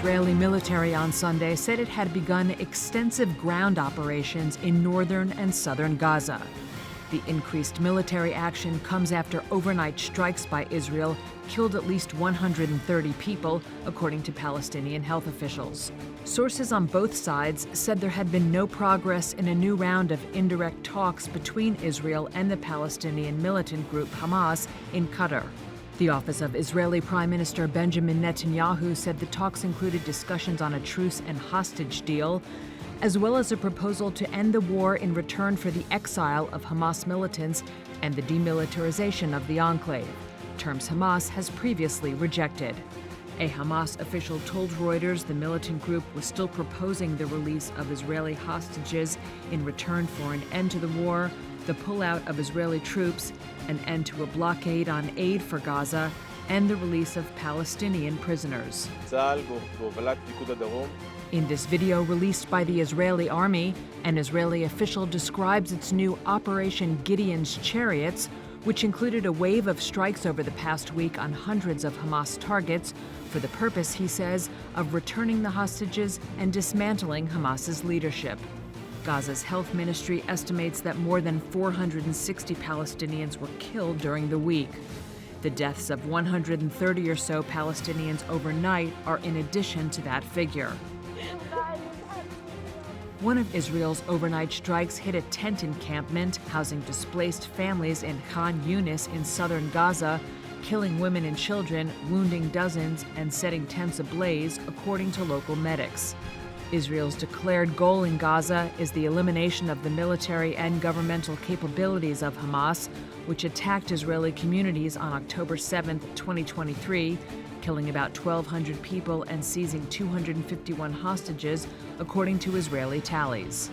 Israeli military on Sunday said it had begun extensive ground operations in northern and southern Gaza. The increased military action comes after overnight strikes by Israel killed at least 130 people, according to Palestinian health officials. Sources on both sides said there had been no progress in a new round of indirect talks between Israel and the Palestinian militant group Hamas in Qatar. The office of Israeli Prime Minister Benjamin Netanyahu said the talks included discussions on a truce and hostage deal, as well as a proposal to end the war in return for the exile of Hamas militants and the demilitarization of the enclave, terms Hamas has previously rejected. A Hamas official told Reuters the militant group was still proposing the release of Israeli hostages in return for an end to the war, the pullout of Israeli troops, an end to a blockade on aid for Gaza, and the release of Palestinian prisoners. In this video released by the Israeli army, an Israeli official describes its new Operation Gideon's Chariots, which included a wave of strikes over the past week on hundreds of Hamas targets for the purpose, he says, of returning the hostages and dismantling Hamas's leadership. Gaza's health ministry estimates that more than 460 Palestinians were killed during the week. The deaths of 130 or so Palestinians overnight are in addition to that figure. One of Israel's overnight strikes hit a tent encampment housing displaced families in Khan Yunis in southern Gaza, killing women and children, wounding dozens, and setting tents ablaze, according to local medics. Israel's declared goal in Gaza is the elimination of the military and governmental capabilities of Hamas, which attacked Israeli communities on October 7, 2023, killing about 1,200 people and seizing 251 hostages, according to Israeli tallies.